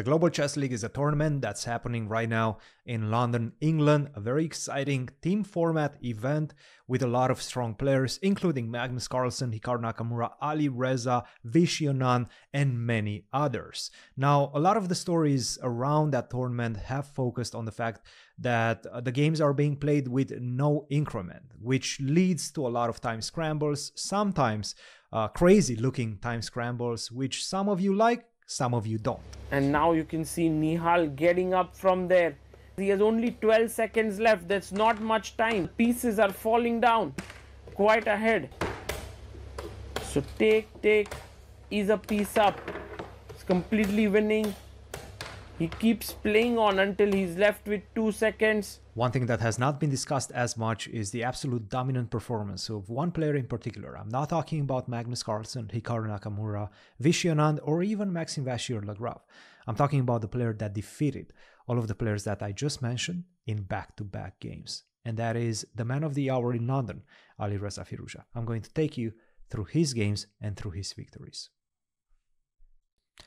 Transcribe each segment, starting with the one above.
The Global Chess League is a tournament that's happening right now in London, England. A very exciting team format event with a lot of strong players, including Magnus Carlsen, Hikaru Nakamura, Alireza VS Anand, and many others. Now, a lot of the stories around that tournament have focused on the fact that the games are being played with no increment, which leads to a lot of time scrambles, sometimes crazy looking time scrambles, which some of you like, some of you don't. And now you can see Nihal getting up from there. He has only 12 seconds left. That's not much time. Pieces are falling down quite ahead. So take is a piece up. It's completely winning. He keeps playing on until he's left with 2 seconds. One thing that has not been discussed as much is the absolute dominant performance of one player in particular. I'm not talking about Magnus Carlsen, Hikaru Nakamura, VS Anand, or even Maxime Vachier-Lagrave. I'm talking about the player that defeated all of the players that I just mentioned in back-to-back games. And that is the man of the hour in London, Alireza Firouzja. I'm going to take you through his games and through his victories.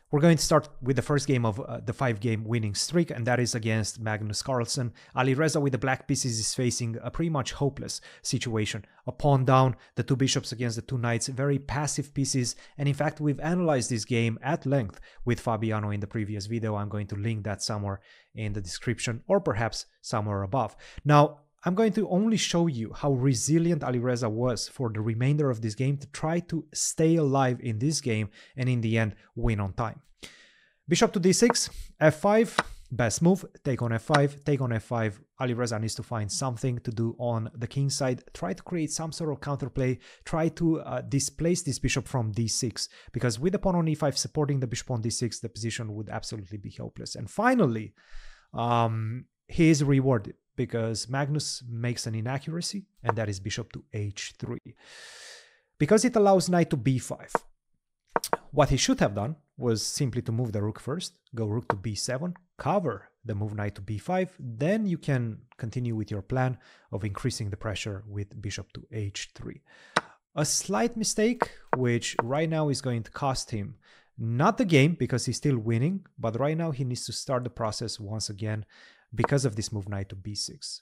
We're going to start with the first game of the 5-game winning streak, and that is against Magnus Carlsen. Alireza with the black pieces is facing a pretty much hopeless situation. A pawn down, the 2 bishops against the 2 knights, very passive pieces. And in fact, we've analyzed this game at length with Fabiano in the previous video. I'm going to link that somewhere in the description or perhaps somewhere above. Now, I'm going to only show you how resilient Alireza was for the remainder of this game to try to stay alive in this game and in the end win on time. Bishop to d6, f5, best move, take on f5, take on f5. Alireza needs to find something to do on the king side, try to create some sort of counterplay, try to displace this bishop from d6, because with the pawn on e5 supporting the bishop on d6, the position would absolutely be hopeless. And finally, he is rewarded, because Magnus makes an inaccuracy, and that is bishop to h3. Because it allows knight to b5. What he should have done was simply to move the rook first, go rook to b7, cover the move knight to b5, then you can continue with your plan of increasing the pressure with bishop to h3. A slight mistake, which right now is going to cost him not the game, because he's still winning, but right now he needs to start the process once again because of this move knight to b6.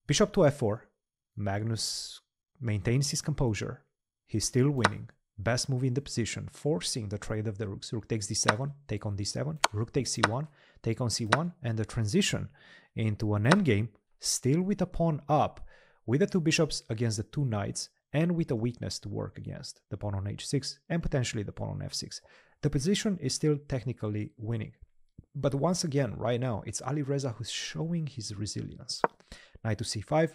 Bishop to f4. Magnus maintains his composure. He's still winning. Best move in the position, forcing the trade of the rooks. Rook takes d7, take on d7. Rook takes c1, take on c1. And the transition into an endgame, still with a pawn up, with the 2 bishops against the 2 knights, and with a weakness to work against, the pawn on h6 and potentially the pawn on f6. The position is still technically winning. But once again, right now, it's Alireza who's showing his resilience. Knight to c5,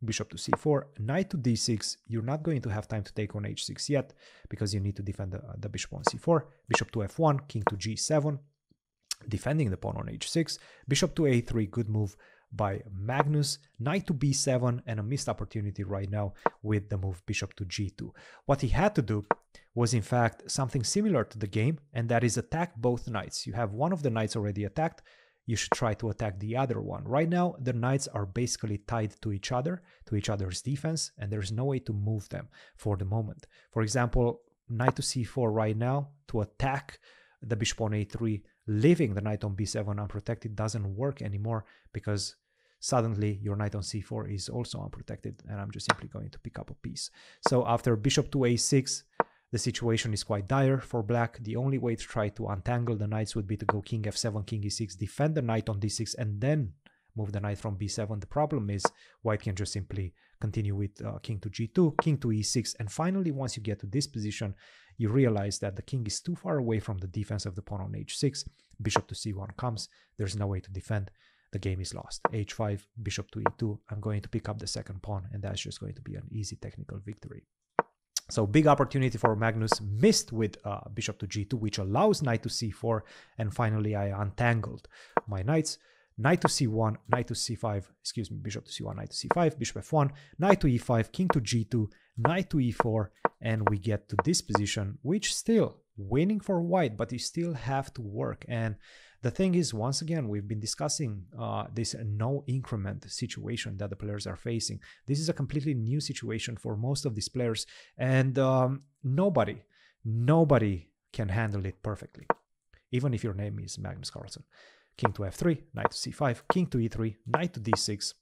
bishop to c4, knight to d6. You're not going to have time to take on h6 yet, because you need to defend the bishop on c4. Bishop to f1, king to g7, defending the pawn on h6. Bishop to a3, good move by Magnus. Knight to b7, and a missed opportunity right now with the move bishop to g2. What he had to do was in fact something similar to the game, and that is attack both knights. You have one of the knights already attacked, you should try to attack the other one. Right now, the knights are basically tied to each other, to each other's defense, and there's no way to move them for the moment. For example, knight to c4 right now, to attack the bishop on a3, leaving the knight on b7 unprotected doesn't work anymore, because suddenly your knight on c4 is also unprotected, and I'm just simply going to pick up a piece. So after bishop to a6, the situation is quite dire for black. The only way to try to untangle the knights would be to go king f7, king e6, defend the knight on d6, and then move the knight from b7. The problem is white can just simply continue with king to g2, king to e6, and finally, once you get to this position, you realize that the king is too far away from the defense of the pawn on h6. Bishop to c1 comes. There's no way to defend. The game is lost. h5, bishop to e2. I'm going to pick up the second pawn, and that's just going to be an easy technical victory. So big opportunity for Magnus, missed with bishop to g2, which allows knight to c4, and finally I untangled my knights. Knight to c1, knight to c5, excuse me, bishop to c1, knight to c5, bishop f1, knight to e5, king to g2, knight to e4, and we get to this position, which still winning for white, but you still have to work. And the thing is, once again, we've been discussing this no increment situation that the players are facing. This is a completely new situation for most of these players, and nobody can handle it perfectly. even if your name is Magnus Carlsen. King to f3, knight to c5, king to e3, knight to d6.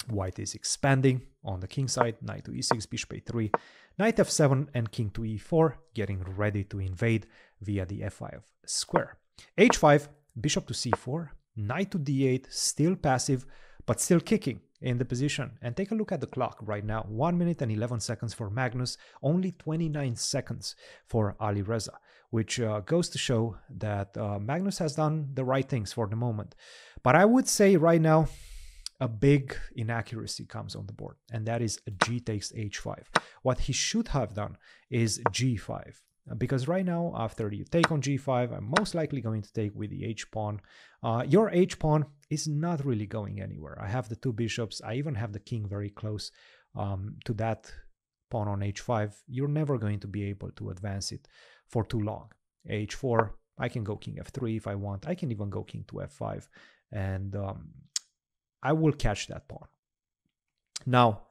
White is expanding on the king side, knight to e6, bishop a3, knight f7, and king to e4, getting ready to invade via the f5 square. h5, bishop to c4, knight to d8, still passive, but still kicking in the position. And take a look at the clock right now. 1 minute and 11 seconds for Magnus, only 29 seconds for Alireza, which goes to show that Magnus has done the right things for the moment. But I would say right now, a big inaccuracy comes on the board, and that is g takes h5. What he should have done is g5, because right now, after you take on g5, I'm most likely going to take with the h-pawn. Your h-pawn is not really going anywhere. I have the two bishops. I even have the king very close to that pawn on h5. You're never going to be able to advance it for too long. h4, I can go king f3 if I want. I can even go king to f5, and I will catch that pawn. Now,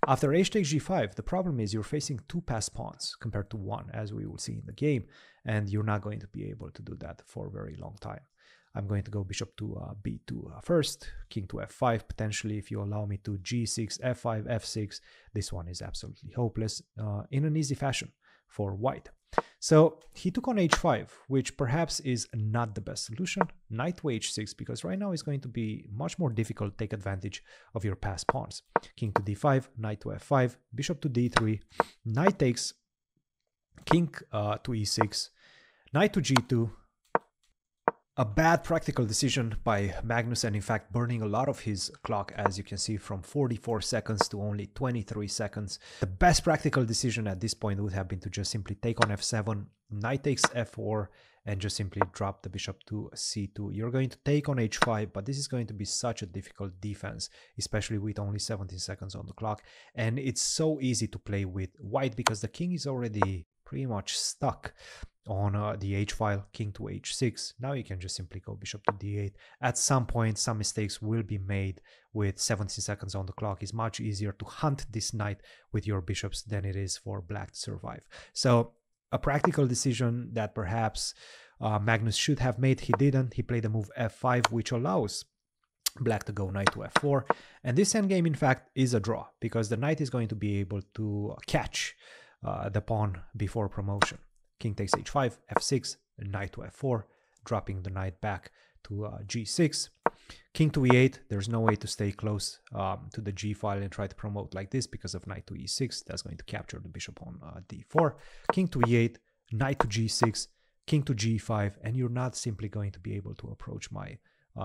after h takes g5, the problem is you're facing two passed pawns compared to one, as we will see in the game, and you're not going to be able to do that for a very long time. I'm going to go bishop to b2 first, king to f5, potentially, if you allow me to g6, f5, f6. This one is absolutely hopeless in an easy fashion for white. So he took on h5, which perhaps is not the best solution. Knight to h6, because right now it's going to be much more difficult to take advantage of your passed pawns. King to d5, knight to f5, bishop to d3, knight takes, king to e6, knight to g2. A bad practical decision by Magnus, and in fact burning a lot of his clock, as you can see, from 44 seconds to only 23 seconds. The best practical decision at this point would have been to just simply take on f7, knight takes f4, and just simply drop the bishop to c2. You're going to take on h5, but this is going to be such a difficult defense, especially with only 17 seconds on the clock. And it's so easy to play with white because the king is already pretty much stuck on the h file, king to h6. Now you can just simply go bishop to d8. At some point, some mistakes will be made with 17 seconds on the clock. It's much easier to hunt this knight with your bishops than it is for black to survive. So a practical decision that perhaps Magnus should have made, he didn't. He played the move f5, which allows black to go knight to f4. And this endgame, in fact, is a draw because the knight is going to be able to catch the pawn before promotion. King takes h5, f6, knight to f4, dropping the knight back to g6. King to e8, there's no way to stay close to the g file and try to promote like this because of knight to e6. That's going to capture the bishop on d4. King to e8, knight to g6, king to g5, and you're not simply going to be able to approach my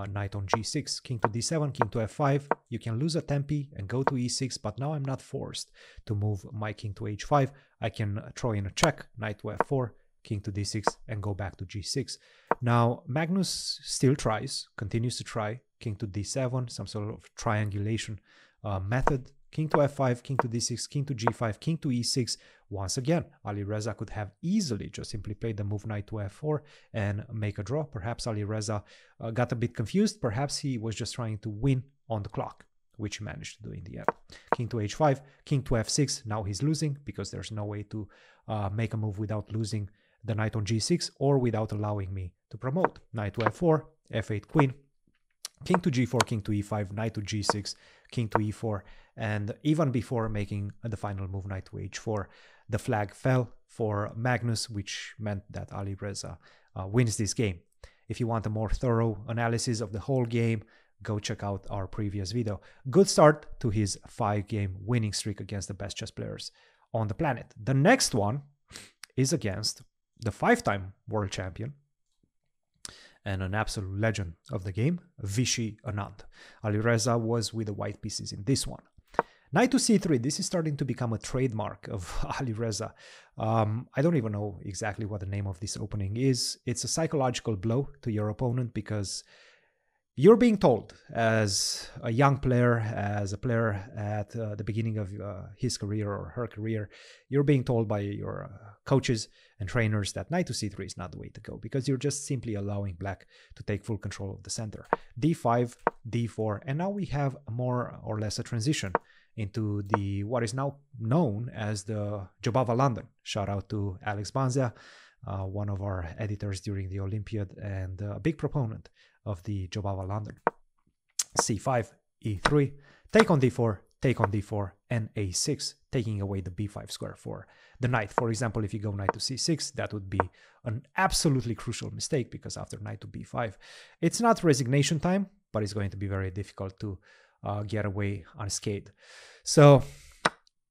knight on g6. King to d7, king to f5. You can lose a tempi and go to e6, but now I'm not forced to move my king to h5. I can throw in a check, knight to f4, king to d6, and go back to g6. Now, Magnus still tries, continues to try, king to d7, some sort of triangulation method. King to f5, king to d6, king to g5, king to e6. Once again, Alireza could have easily just simply played the move knight to f4 and make a draw. Perhaps Alireza got a bit confused. Perhaps he was just trying to win on the clock, which he managed to do in the end. King to h5, king to f6. Now he's losing because there's no way to make a move without losing the knight on g6 or without allowing me to promote. Knight to f4, f8 queen, king to g4, king to e5, knight to g6, king to e4, and even before making the final move, knight to h4, the flag fell for Magnus, which meant that Alireza wins this game. If you want a more thorough analysis of the whole game, go check out our previous video. Good start to his 5-game winning streak against the best chess players on the planet. The next one is against the 5-time world champion and an absolute legend of the game, VS Anand. Alireza was with the white pieces in this one. Knight to c3, this is starting to become a trademark of Alireza. I don't even know exactly what the name of this opening is. It's a psychological blow to your opponent because you're being told as a young player, as a player at the beginning of his career or her career, you're being told by your coaches and trainers that knight to c3 is not the way to go because you're just simply allowing black to take full control of the center. d5, d4, and now we have more or less a transition into the what is now known as the Jobava London. Shout out to Alex Banzia, one of our editors during the Olympiad and a big proponent of the Jobava London. c5, e3, take on d4, take on d4, and a6, taking away the b5 square for the knight. For example, if you go knight to c6, that would be an absolutely crucial mistake, because after knight to b5, it's not resignation time, but it's going to be very difficult to get away unscathed. So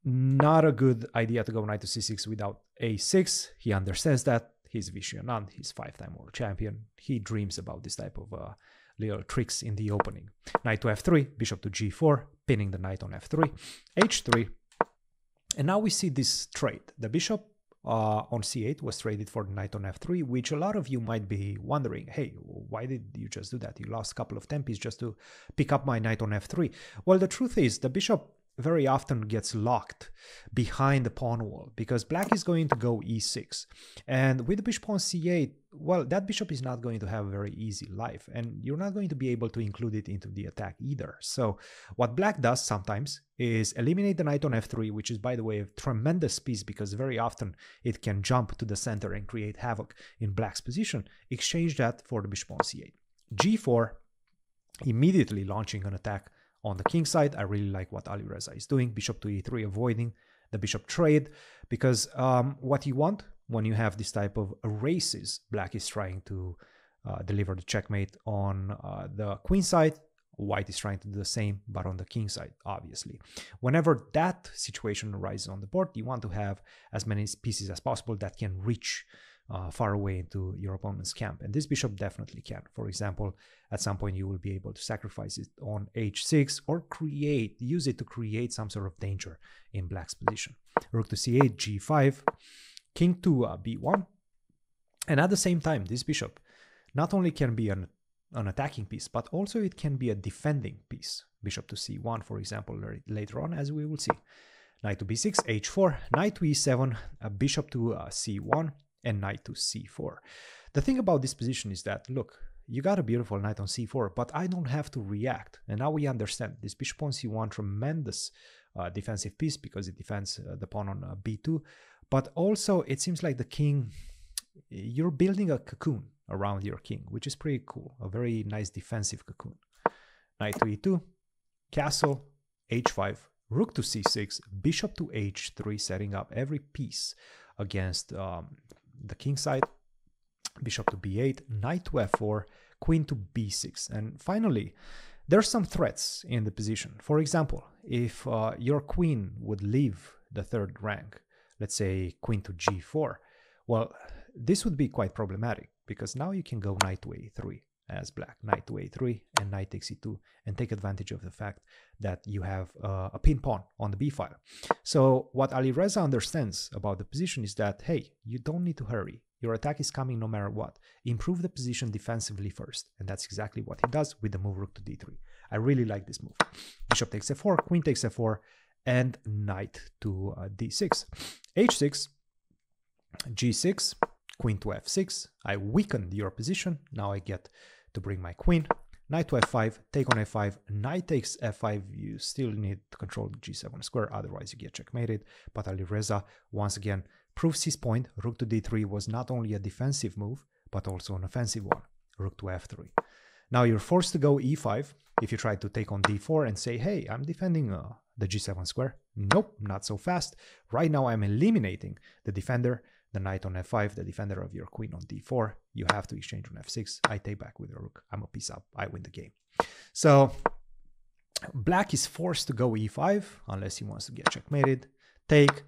not a good idea to go knight to c6 without a6. He understands that. He's Vishy Anand. He's 5-time world champion. He dreams about this type of little tricks in the opening. Knight to f3, bishop to g4, pinning the knight on f3, h3. And now we see this trade. The bishop on c8 was traded for the knight on f3, which a lot of you might be wondering, hey, why did you just do that? You lost a couple of tempis just to pick up my knight on f3. Well, the truth is the bishop very often gets locked behind the pawn wall because black is going to go e6. And with the bishop on c8, well, that bishop is not going to have a very easy life, and you're not going to be able to include it into the attack either. So what black does sometimes is eliminate the knight on f3, which is, by the way, a tremendous piece because very often it can jump to the center and create havoc in black's position. Exchange that for the bishop on c8. g4, immediately launching an attack on the king side. I really like what Alireza is doing. Bishop to e3, avoiding the bishop trade, because what you want when you have this type of races, black is trying to deliver the checkmate on the queen side. White is trying to do the same, but on the king side, obviously. Whenever that situation arises on the board, you want to have as many pieces as possible that can reach far away into your opponent's camp. And this bishop definitely can. For example, at some point you will be able to sacrifice it on h6 or use it to create some sort of danger in black's position. Rook to c8, g5, king to b1. And at the same time, this bishop not only can be an attacking piece, but also it can be a defending piece. Bishop to c1, for example, later on, as we will see. Knight to b6, h4, knight to e7, bishop to c1, and knight to c4. The thing about this position is that, look, you got a beautiful knight on c4, but I don't have to react. And now we understand this bishop on c1, tremendous defensive piece because it defends the pawn on b2. But also it seems like the king, you're building a cocoon around your king, which is pretty cool. A very nice defensive cocoon. Knight to e2, castle, h5, rook to c6, bishop to h3, setting up every piece against the king side, bishop to b8, knight to f4, queen to b6. And finally, there's some threats in the position. For example, if your queen would leave the third rank, let's say queen to g4, well, this would be quite problematic because now you can go knight to a3 as black, knight to a3 and knight takes e2, and take advantage of the fact that you have a pin pawn on the b file. So what Alireza understands about the position is that, hey, you don't need to hurry. Your attack is coming no matter what. Improve the position defensively first, and that's exactly what he does with the move rook to d3. I really like this move. Bishop takes f4, queen takes f4, and knight to d6. h6, g6, queen to f6. I weakened your position. Now I get to bring my queen. Knight to f5, take on f5, knight takes f5. You still need to control the g7 square, otherwise you get checkmated. But Alireza once again proves his point. Rook to d3 was not only a defensive move, but also an offensive one. Rook to f3. Now you're forced to go e5 if you try to take on d4 and say, hey, I'm defending the g7 square. Nope, not so fast. Right now I'm eliminating the defender, the knight on f5, the defender of your queen on d4. You have to exchange on f6. I take back with the rook. I'm a piece up. I win the game. So black is forced to go e5 unless he wants to get checkmated. Take.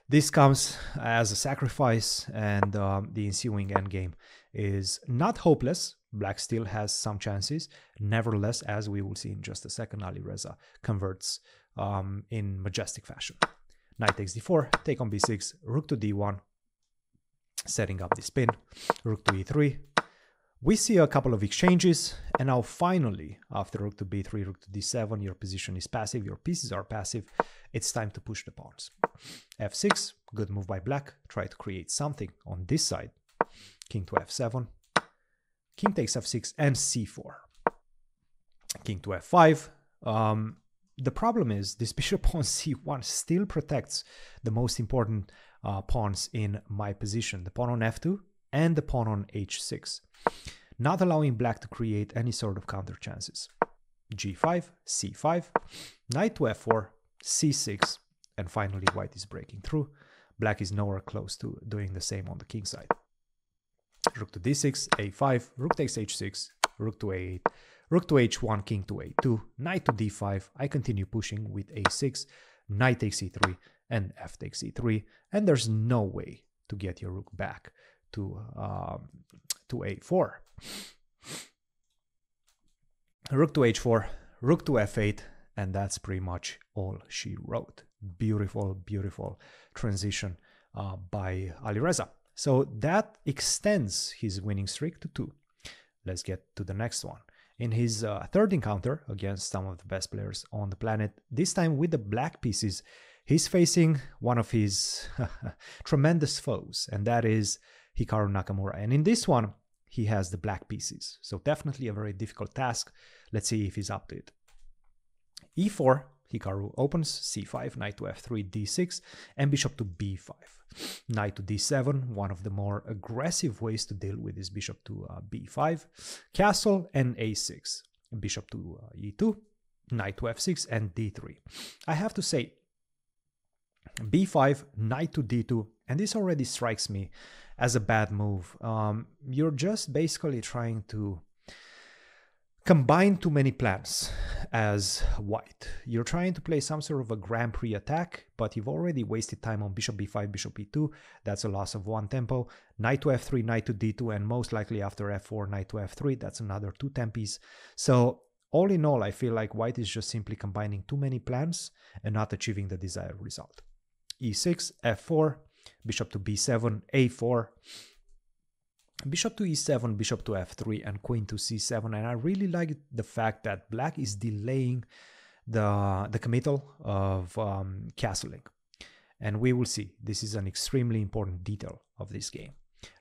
This comes as a sacrifice, and the ensuing endgame is not hopeless. Black still has some chances. Nevertheless, as we will see in just a second, Alireza converts in majestic fashion. Knight takes d4, take on b6, rook to d1, setting up the spin, rook to e3. We see a couple of exchanges, and now finally, after rook to b3, rook to d7, your position is passive, your pieces are passive. It's time to push the pawns. f6, good move by black. Try to create something on this side. King to f7. King takes f6 and c4. King to f5. The problem is this bishop on c1 still protects the most important pawns in my position. The pawn on f2 and the pawn on h6, not allowing black to create any sort of counter chances. g5, c5, knight to f4, c6, and finally white is breaking through. Black is nowhere close to doing the same on the king side. Rook to d6, a5, rook takes h6, rook to a8, rook to h1, king to a2, knight to d5. I continue pushing with a6, knight takes e3, and f takes e3, and there's no way to get your rook back to a4. Rook to h4, rook to f8, and that's pretty much all she wrote. Beautiful, beautiful transition by Alireza. So that extends his winning streak to 2. Let's get to the next one. In his third encounter against some of the best players on the planet, this time with the black pieces, he's facing one of his tremendous foes, and that is Hikaru Nakamura. And in this one, he has the black pieces. So definitely a very difficult task. Let's see if he's up to it. e4, Hikaru opens, c5, knight to f3, d6, and bishop to b5. Knight to d7, one of the more aggressive ways to deal with is bishop to b5. Castle and a6, bishop to e2, knight to f6, and d3. I have to say, b5, knight to d2, and this already strikes me as a bad move. You're just basically trying to combine too many plans as white. You're trying to play some sort of a Grand Prix attack, but you've already wasted time on bishop b5, bishop e2. That's a loss of 1 tempo. Knight to f3, knight to d2, and most likely after f4, knight to f3. That's another 2 tempis. So all in all, I feel like white is just simply combining too many plans and not achieving the desired result. e6, f4, bishop to b7, a4, bishop to e7, bishop to f3, and queen to c7. And I really like the fact that black is delaying the committal of castling. And we will see. This is an extremely important detail of this game.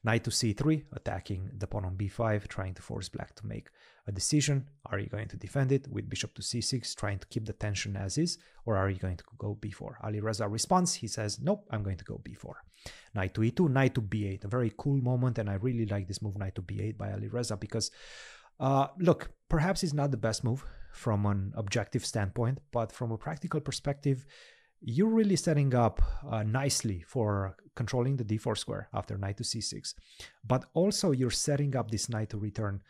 Knight to c3, attacking the pawn on b5, trying to force black to make a decision. Are you going to defend it with bishop to c6, trying to keep the tension as is, or are you going to go b4? Alireza responds. He says, nope, I'm going to go b4. Knight to e2, knight to b8. A very cool moment, and I really like this move, knight to b8 by Alireza, because, look, perhaps it's not the best move from an objective standpoint, but from a practical perspective, you're really setting up nicely for controlling the d4 square after knight to c6. But also you're setting up this knight to return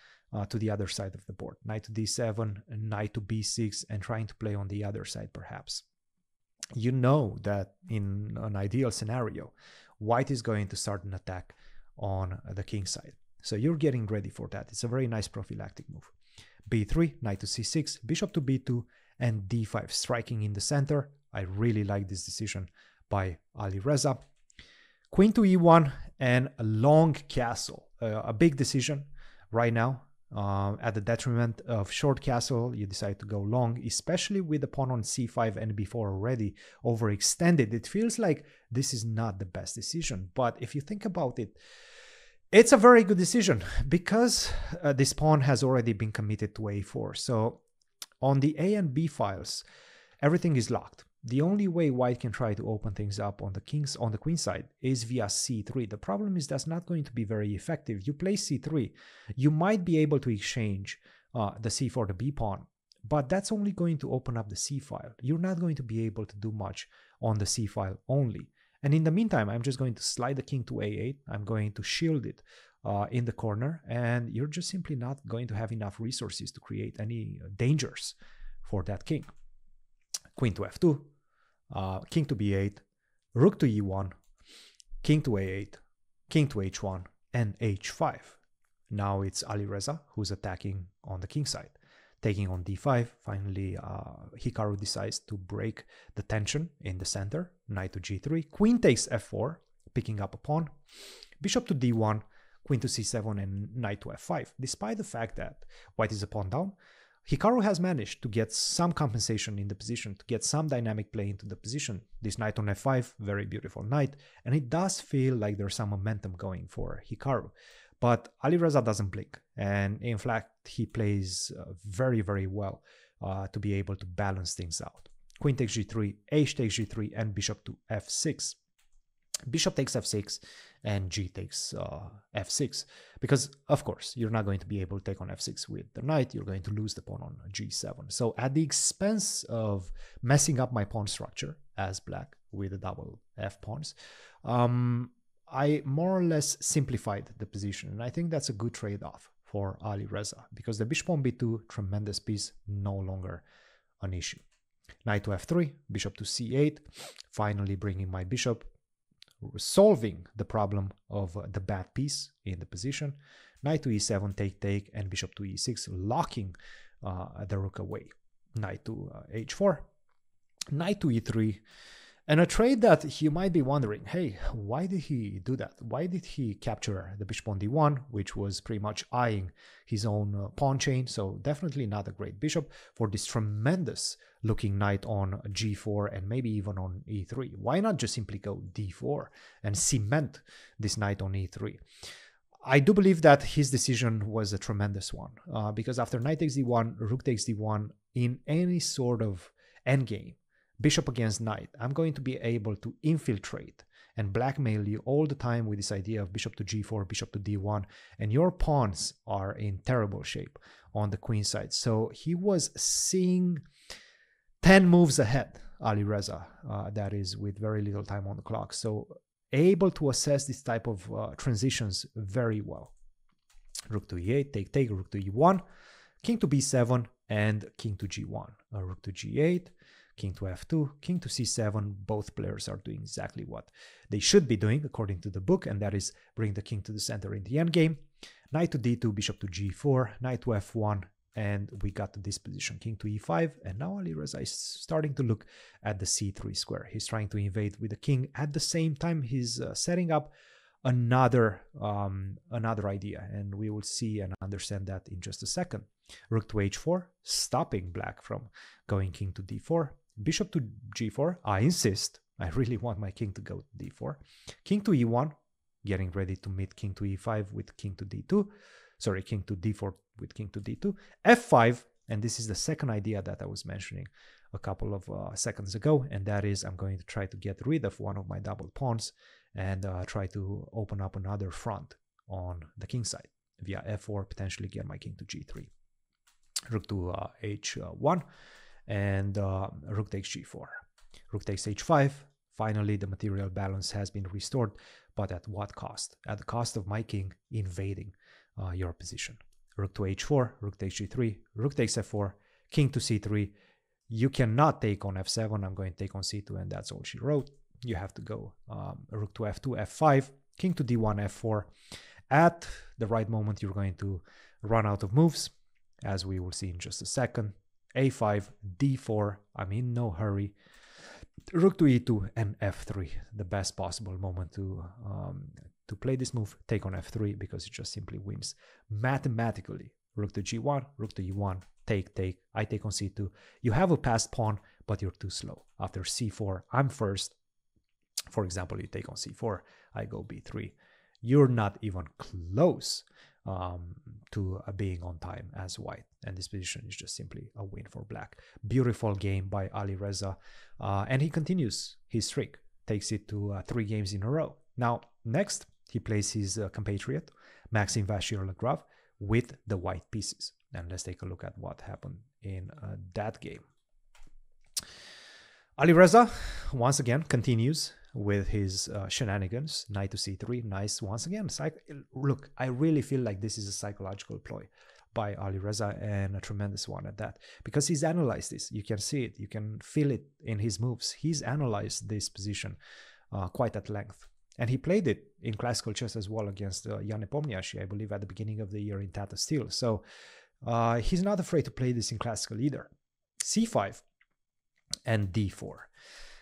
to the other side of the board. Knight to d7, knight to b6, and trying to play on the other side perhaps. You know that in an ideal scenario, white is going to start an attack on the king side. So you're getting ready for that. It's a very nice prophylactic move. b3, knight to c6, bishop to b2, and d5, striking in the center. I really like this decision by Alireza. Queen to e1 and a long castle. A big decision right now. At the detriment of short castle, you decide to go long, especially with the pawn on c5 and b4 already overextended. It feels like this is not the best decision. But if you think about it, it's a very good decision because this pawn has already been committed to a4. So on the a and b files, everything is locked. The only way white can try to open things up on the queen side is via c3. The problem is that's not going to be very effective. You play c3, you might be able to exchange the c for the b pawn, but that's only going to open up the c file. You're not going to be able to do much on the c file only. And in the meantime, I'm just going to slide the king to a8. I'm going to shield it in the corner, and you're just simply not going to have enough resources to create any dangers for that king. Queen to f2, king to b8, rook to e1, king to a8, king to h1, and h5. Now it's Alireza who's attacking on the king side. Taking on d5, finally Hikaru decides to break the tension in the center. Knight to g3, queen takes f4, picking up a pawn, bishop to d1, queen to c7, and knight to f5. Despite the fact that white is a pawn down, Hikaru has managed to get some compensation in the position, to get some dynamic play into the position. This knight on f5, very beautiful knight, and it does feel like there's some momentum going for Hikaru. But Alireza doesn't blink, and in fact, he plays very, very well to be able to balance things out. Queen takes g3, h takes g3, and bishop to f6. Bishop takes f6, and g takes f6, because of course you're not going to be able to take on f6 with the knight. You're going to lose the pawn on g7. So at the expense of messing up my pawn structure as black with the double f pawns, I more or less simplified the position, and I think that's a good trade-off for Alireza, because the bishop on b2, tremendous piece, no longer an issue. Knight to f3, bishop to c8, finally bringing my bishop, solving the problem of the bad piece in the position. Knight to e7, take, and bishop to e6, locking the rook away. Knight to h4, knight to e3, and a trade that you might be wondering, hey, why did he do that? Why did he capture the bishop on d1, which was pretty much eyeing his own pawn chain? So definitely not a great bishop for this tremendous looking knight on g4 and maybe even on e3. Why not just simply go d4 and cement this knight on e3? I do believe that his decision was a tremendous one, because after knight takes d1, rook takes d1, in any sort of endgame, bishop against knight, I'm going to be able to infiltrate and blackmail you all the time with this idea of bishop to g4, bishop to d1, and your pawns are in terrible shape on the queen side. So he was seeing 10 moves ahead, Alireza, that is with very little time on the clock. So able to assess this type of transitions very well. Rook to e8, take, rook to e1, king to b7, and king to g1, rook to g8, king to f2, king to c7. Both players are doing exactly what they should be doing according to the book, and that is bring the king to the center in the endgame. Knight to d2, bishop to g4, knight to f1, and we got to this position, king to e5, and now Alireza is starting to look at the c3 square. He's trying to invade with the king. At the same time, he's setting up another idea, and we will see and understand that in just a second. Rook to h4, stopping black from going king to d4. Bishop to g4, I insist, I really want my king to go to d4. King to e1, getting ready to meet king to e5 with king to d2. Sorry, king to d4 with king to d2. f5, and this is the second idea that I was mentioning a couple of seconds ago, and that is I'm going to try to get rid of one of my double pawns and try to open up another front on the king side via f4, potentially get my king to g3. Rook to h1, and rook takes g4. Rook takes h5. Finally, the material balance has been restored, but at what cost? At the cost of my king invading your position. Rook to h4, rook takes g3, rook takes f4, king to c3. You cannot take on f7. I'm going to take on c2, and that's all she wrote. You have to go rook to f2, f5, king to d1, f4. At the right moment, you're going to run out of moves, as we will see in just a second. a5, d4, I'm in no hurry. Rook to e2 and f3, the best possible moment to play this move. Take on f3 because it just simply wins mathematically. Rook to g1, rook to e1, take, I take on c2. You have a passed pawn, but you're too slow. After c4, I'm first. For example, you take on c4, I go b3. You're not even close to being on time as white, and this position is just simply a win for black. Beautiful game by Alireza, and he continues his streak, takes it to 3 games in a row. Now next he plays his compatriot Magnus VS Alireza with the white pieces, and let's take a look at what happened in that game. Alireza once again continues with his shenanigans. Knight to c3, nice once again. Look, I really feel like this is a psychological ploy by Alireza, and a tremendous one at that, because he's analyzed this. You can see it, you can feel it in his moves. He's analyzed this position quite at length, and he played it in classical chess as well against Jan Nepomniachtchi, I believe, at the beginning of the year in Tata Steel. So he's not afraid to play this in classical either. c5 and d4.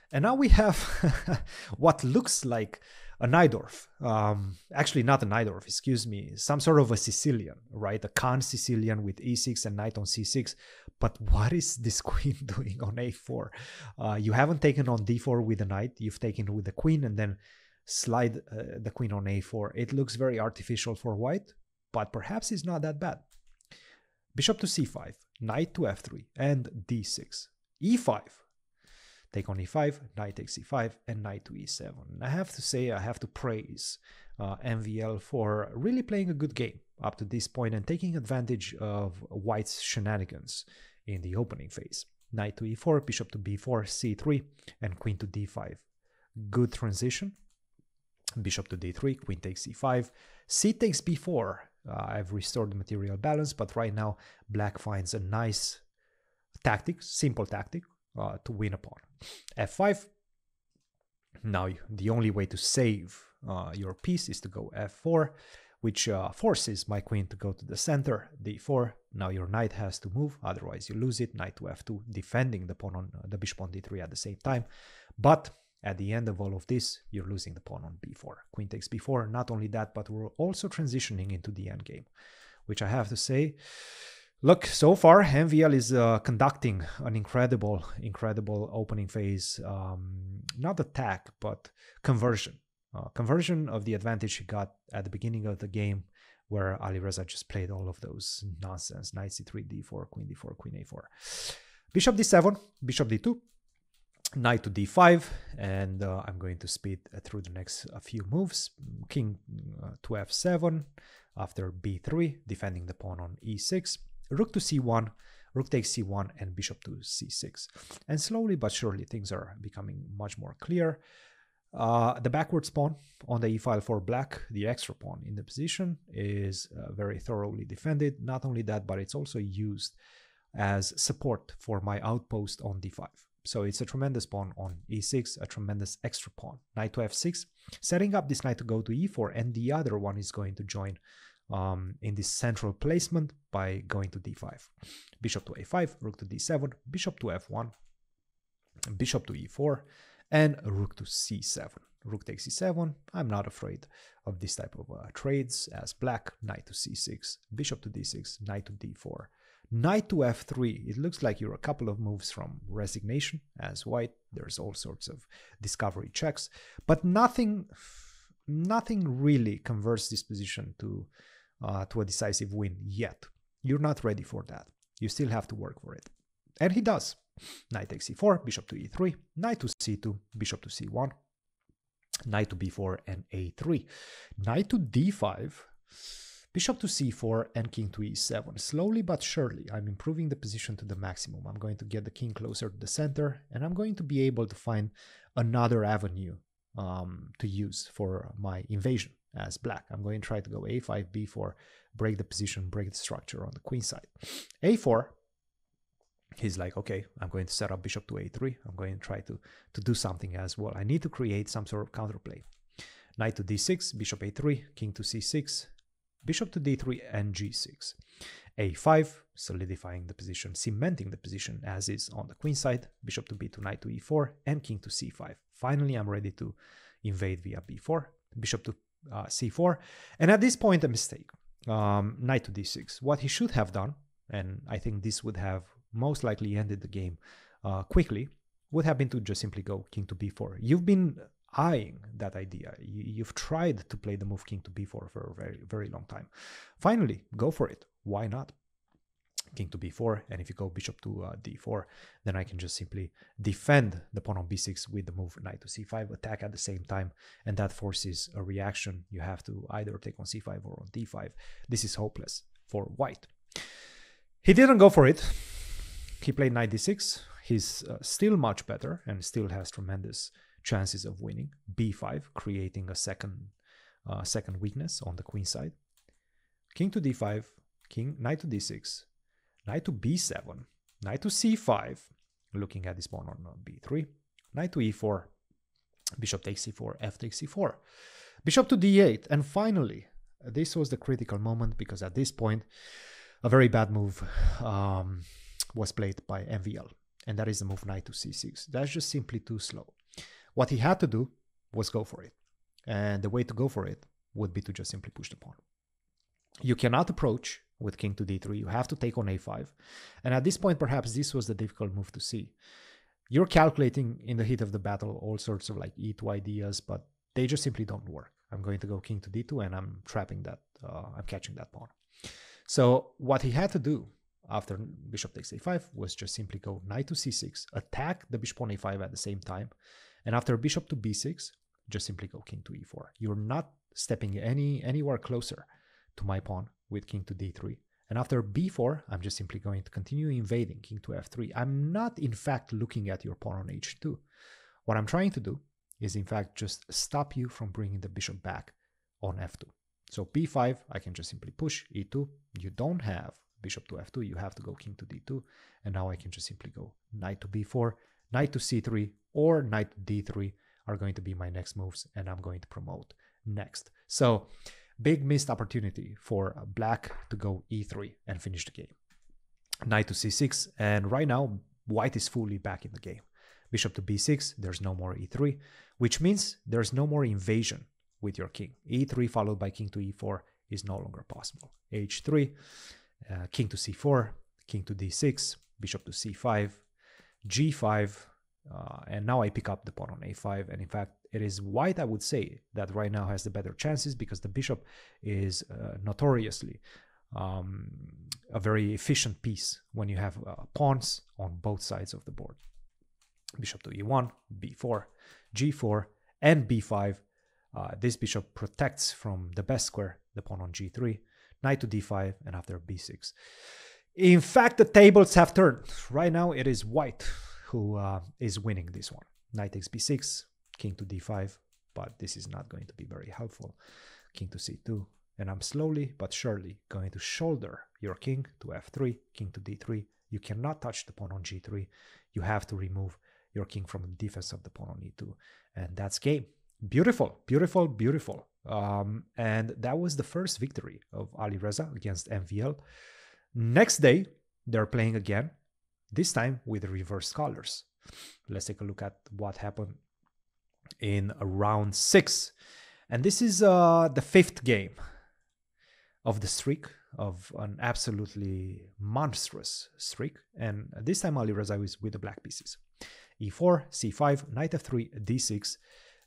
And now we have what looks like a Najdorf. Actually, not a Najdorf, excuse me. Some sort of a Sicilian, right? A Khan Sicilian with e6 and knight on c6. But what is this queen doing on a4? You haven't taken on d4 with the knight. You've taken with the queen and then slide the queen on a4. It looks very artificial for white, but perhaps it's not that bad. Bishop to c5, knight to f3, and d6. e5. Take on e5, knight takes e5, and knight to e7. I have to say, I have to praise MVL for really playing a good game up to this point and taking advantage of white's shenanigans in the opening phase. Knight to e4, bishop to b4, c3, and queen to d5. Good transition. Bishop to d3, queen takes c5, c takes b4. I've restored the material balance, but right now black finds a nice tactic, simple tactic, to win a pawn. f5. Now the only way to save your piece is to go f4, which forces my queen to go to the center, d4. Now your knight has to move, otherwise you lose it. Knight to f2, defending the pawn on the bishop on d3 at the same time. But at the end of all of this, you're losing the pawn on b4. Queen takes b4. Not only that, but we're also transitioning into the endgame, which I have to say, look, so far MVL is conducting an incredible opening phase, not attack, but conversion. Conversion of the advantage he got at the beginning of the game, where Alireza just played all of those nonsense. Knight c3, d4, queen a4. Bishop d7, bishop d2, knight to d5, and I'm going to speed through the next few moves. King to f7 after b3, defending the pawn on e6. Rook to c1, rook takes c1, and bishop to c6. And slowly but surely things are becoming much more clear. The backwards pawn on the e-file for black, the extra pawn in the position, is very thoroughly defended. Not only that, but it's also used as support for my outpost on d5. So it's a tremendous pawn on e6, a tremendous extra pawn. Knight to f6, setting up this knight to go to e4, and the other one is going to join in this central placement by going to d5. Bishop to a5, rook to d7, bishop to f1, bishop to e4, and rook to c7. Rook takes c7. I'm not afraid of this type of trades as black. Knight to c6, bishop to d6, knight to d4. Knight to f3. It looks like you're a couple of moves from resignation as white. There's all sorts of discovery checks, but nothing really converts this position to a decisive win yet. You're not ready for that. You still have to work for it. And he does. Knight takes e4, bishop to e3, knight to c2, bishop to c1, knight to b4 and a3, knight to d5, bishop to c4, and king to e7. Slowly but surely, I'm improving the position to the maximum. I'm going to get the king closer to the center, and I'm going to be able to find another avenue to use for my invasion as black. I'm going to try to go a5, b4, break the position, break the structure on the queen side. a4, he's like, okay, I'm going to set up bishop to a3. I'm going to try to do something as well. I need to create some sort of counterplay. Knight to d6, bishop a3, king to c6, bishop to d3 and g6. a5, solidifying the position, cementing the position as is on the queen side. Bishop to b2, knight to e4, and king to c5. Finally, I'm ready to invade via b4, bishop to c4. And at this point, a mistake. Knight to d6. What he should have done, and I think this would have most likely ended the game quickly, would have been to just simply go king to b4. You've been eyeing that idea. You've tried to play the move king to b4 for a very, very long time. Finally, go for it. Why not? King to b4, and if you go bishop to d4, then I can just simply defend the pawn on b6 with the move knight to c5, attack at the same time, and that forces a reaction. You have to either take on c5 or on d5. This is hopeless for white. He didn't go for it. He played knight d6. He's still much better and still has tremendous chances of winning. b5, creating a second weakness on the queen side. King to d5, knight to d6, knight to b7, knight to c5, looking at this pawn on b3, knight to e4, bishop takes c4, f takes c4, bishop to d8, and finally, this was the critical moment, because at this point, a very bad move was played by MVL, and that is the move knight to c6. That's just simply too slow. What he had to do was go for it, and the way to go for it would be to just simply push the pawn. You cannot approach with king to d3. You have to take on a5, and at this point, perhaps this was the difficult move to see. You're calculating in the heat of the battle all sorts of like e2 ideas, but they just simply don't work. I'm going to go king to d2, and I'm trapping that. I'm catching that pawn. So what he had to do after bishop takes a5 was just simply go knight to c6, attack the bishop on a5 at the same time, and after bishop to b6, just simply go king to e4. You're not stepping anywhere closer to my pawn with king to d3. And after b4, I'm just simply going to continue invading king to f3. I'm not, in fact, looking at your pawn on h2. What I'm trying to do is, in fact, just stop you from bringing the bishop back on f2. So b5, I can just simply push e2. You don't have bishop to f2. You have to go king to d2. And now I can just simply go knight to b4, knight to c3, or knight to d3 are going to be my next moves, and I'm going to promote next. So big missed opportunity for black to go e3 and finish the game. Knight to c6, and right now white is fully back in the game. Bishop to b6, there's no more e3, which means there's no more invasion with your king. e3 followed by king to e4 is no longer possible. h3, king to c4, king to d6, bishop to c5, g5, and now I pick up the pawn on a5, and in fact it is white, I would say, that right now has the better chances, because the bishop is notoriously a very efficient piece when you have pawns on both sides of the board. Bishop to e1, b4, g4, and b5. This bishop protects from the best square, the pawn on g3, knight to d5, and after b6. In fact, the tables have turned. Right now it is white who is winning this one. Knight takes b6, king to d5, but this is not going to be very helpful. King to c2, and I'm slowly but surely going to shoulder your king to f3, king to d3. You cannot touch the pawn on g3. You have to remove your king from the defense of the pawn on e2, and that's game. Beautiful, beautiful, beautiful. And that was the first victory of Alireza against MVL. Next day, they're playing again, this time with the reverse colors. Let's take a look at what happened in round 6. And this is the 5th game of the streak, of an absolutely monstrous streak. And this time Alireza is with the black pieces. e4, c5, knight f3, d6.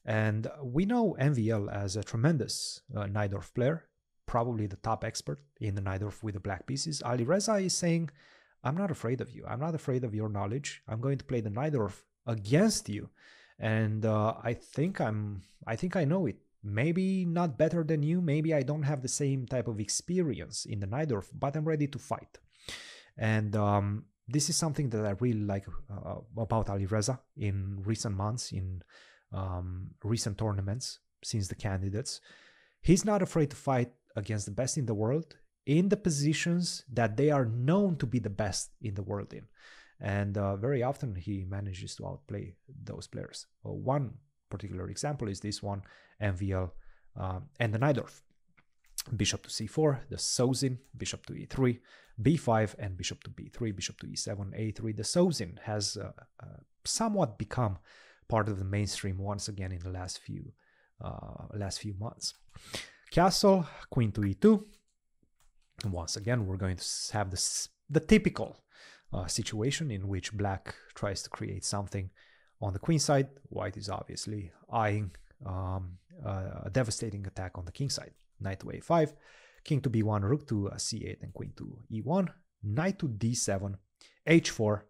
And we know MVL as a tremendous Najdorf player, probably the top expert in the Najdorf with the black pieces. Alireza is saying, I'm not afraid of you. I'm not afraid of your knowledge. I'm going to play the Najdorf against you. And I think I know it. Maybe not better than you. Maybe I don't have the same type of experience in the Najdorf, but I'm ready to fight. And this is something that I really like about Alireza in recent months, in recent tournaments, since the candidates. He's not afraid to fight against the best in the world in the positions that they are known to be the best in the world in. And very often he manages to outplay those players. One particular example is this one, MVL and the Najdorf. Bishop to c4, the Sozin, bishop to e3, b5, and bishop to b3, bishop to e7, a3. The Sozin has somewhat become part of the mainstream once again in the last few months. Castle, queen to e2. Once again, we're going to have the typical situation in which black tries to create something on the queen side. White is obviously eyeing a devastating attack on the king side. Knight to a5, king to b1, rook to c8, and queen to e1, knight to d7, h4,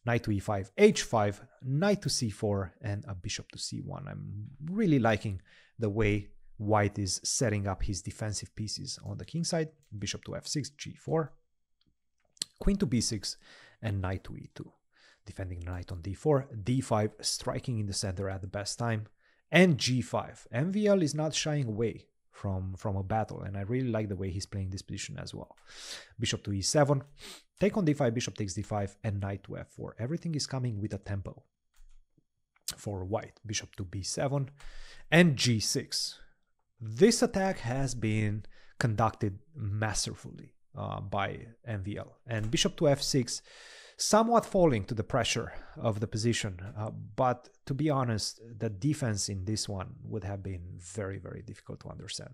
knight to e5, h5, knight to c4, and a bishop to c1. I'm really liking the way white is setting up his defensive pieces on the king side. Bishop to f6, g4, queen to b6, and knight to e2. Defending the knight on d4, d5, striking in the center at the best time, and g5. MVL is not shying away from a battle, and I really like the way he's playing this position as well. Bishop to e7, take on d5, bishop takes d5, and knight to f4. Everything is coming with a tempo for white. Bishop to b7 and g6. This attack has been conducted masterfully by MVL, and bishop to f6, somewhat falling to the pressure of the position, but to be honest, the defense in this one would have been very, very difficult to understand.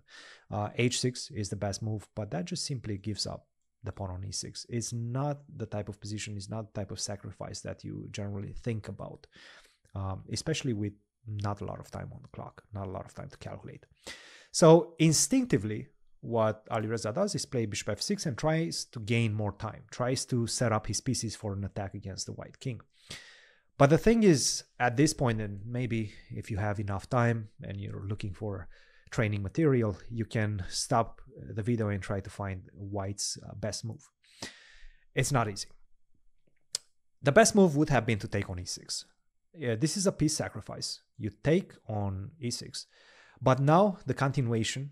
h6 is the best move, but that just simply gives up the pawn on e6. It's not the type of position, it's not the type of sacrifice that you generally think about, especially with not a lot of time on the clock, not a lot of time to calculate. So instinctively, what Alireza does is play bishop f6 and tries to gain more time, tries to set up his pieces for an attack against the white king. But the thing is, at this point, and maybe if you have enough time and you're looking for training material, you can stop the video and try to find white's best move. It's not easy. The best move would have been to take on e6. This is a piece sacrifice. You take on e6. But now the continuation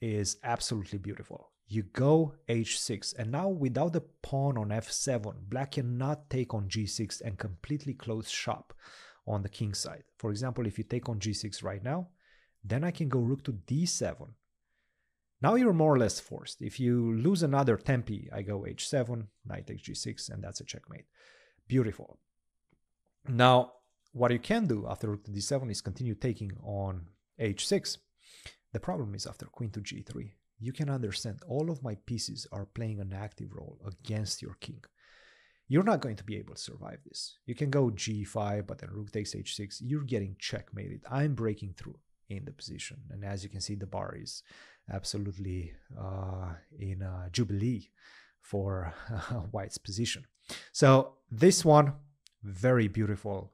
is absolutely beautiful. You go h6, and now without the pawn on f7, black cannot take on g6 and completely close shop on the king side. For example, if you take on g6 right now, then I can go rook to d7. Now you're more or less forced. If you lose another tempi, I go h7, knight takes g6, and that's a checkmate. Beautiful. Now, what you can do after rook to d7 is continue taking on h6. The problem is after queen to g3, you can understand all of my pieces are playing an active role against your king. You're not going to be able to survive this. You can go g5, but then rook takes h6. You're getting checkmated. I'm breaking through in the position. And as you can see, the bar is absolutely in a jubilee for white's position. So this one, very beautiful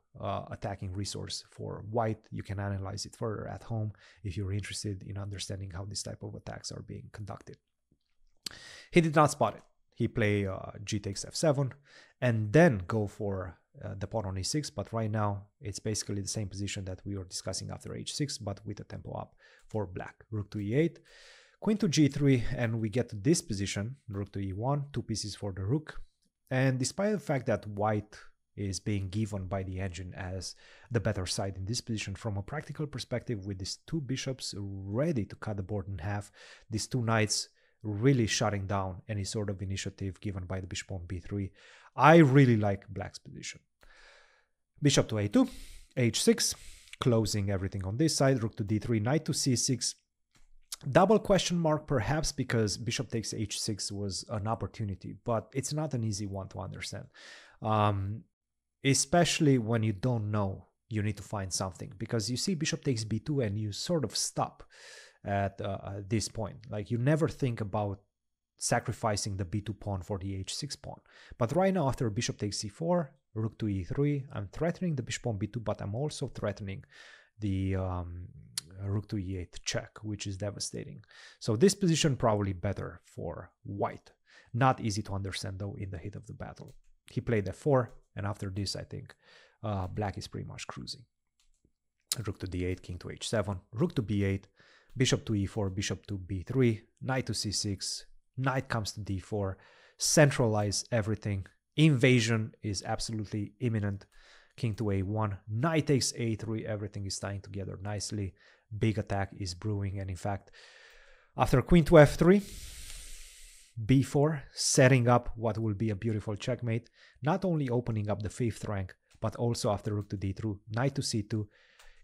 attacking resource for white. You can analyze it further at home if you're interested in understanding how this type of attacks are being conducted. He did not spot it. He played g takes f7 and then go for the pawn on e6, but right now it's basically the same position that we were discussing after h6, but with a tempo up for black. Rook to e8, queen to g3, and we get to this position, rook to e1, 2 pieces for the rook. And despite the fact that white is being given by the engine as the better side in this position, from a practical perspective, with these 2 bishops ready to cut the board in half, these 2 knights really shutting down any sort of initiative given by the bishop on b3, I really like black's position. Bishop to a2, h6, closing everything on this side, rook to d3, knight to c6, double question mark perhaps because bishop takes h6 was an opportunity, but it's not an easy one to understand. Especially when you don't know, you need to find something, because you see bishop takes b2 and you sort of stop at this point. Like, you never think about sacrificing the b2 pawn for the h6 pawn. But right now, after bishop takes c4, rook to e3, I'm threatening the bishop on b2, but I'm also threatening the rook to e8 check, which is devastating. So this position probably better for white. Not easy to understand though in the heat of the battle. He played f4, and after this, I think black is pretty much cruising. Rook to d8, king to h7, rook to b8, bishop to e4, bishop to b3, knight to c6, knight comes to d4, centralize everything. Invasion is absolutely imminent. King to a1, knight takes a3, everything is tying together nicely. Big attack is brewing, and in fact, after queen to f3, b4, setting up what will be a beautiful checkmate, not only opening up the 5th rank, but also after rook to d2, knight to c2.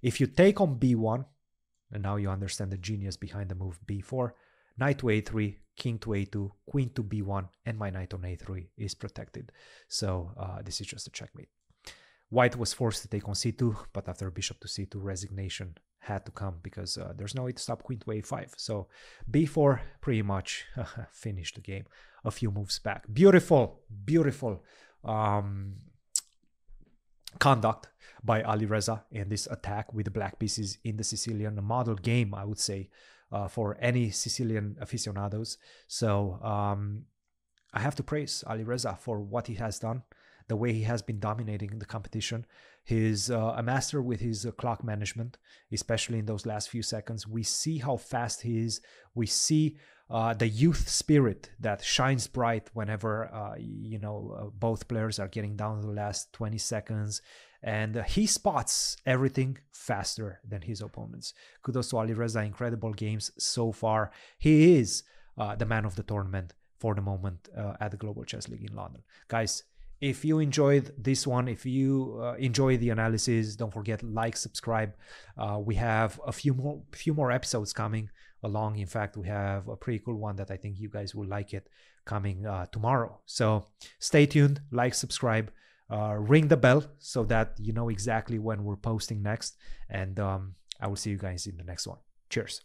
If you take on b1, and now you understand the genius behind the move b4, knight to a3, king to a2, queen to b1, and my knight on a3 is protected. So this is just a checkmate. White was forced to take on c2, but after bishop to c2, resignation had to come because there's no way to stop queen to a5. So b4 pretty much finished the game a few moves back. Beautiful, beautiful conduct by Alireza in this attack with the black pieces in the Sicilian model game, I would say, for any Sicilian aficionados. So I have to praise Alireza for what he has done, the way he has been dominating the competition. He's a master with his clock management, especially in those last few seconds. We see how fast he is. We see the youth spirit that shines bright whenever, both players are getting down to the last 20 seconds. And he spots everything faster than his opponents. Kudos to Alireza, incredible games so far. He is the man of the tournament for the moment at the Global Chess League in London. Guys, if you enjoyed this one, if you enjoy the analysis, don't forget, like, subscribe. We have a few more episodes coming along. In fact, we have a pretty cool one that I think you guys will like it coming tomorrow. So stay tuned, like, subscribe, ring the bell so that you know exactly when we're posting next. And I will see you guys in the next one. Cheers.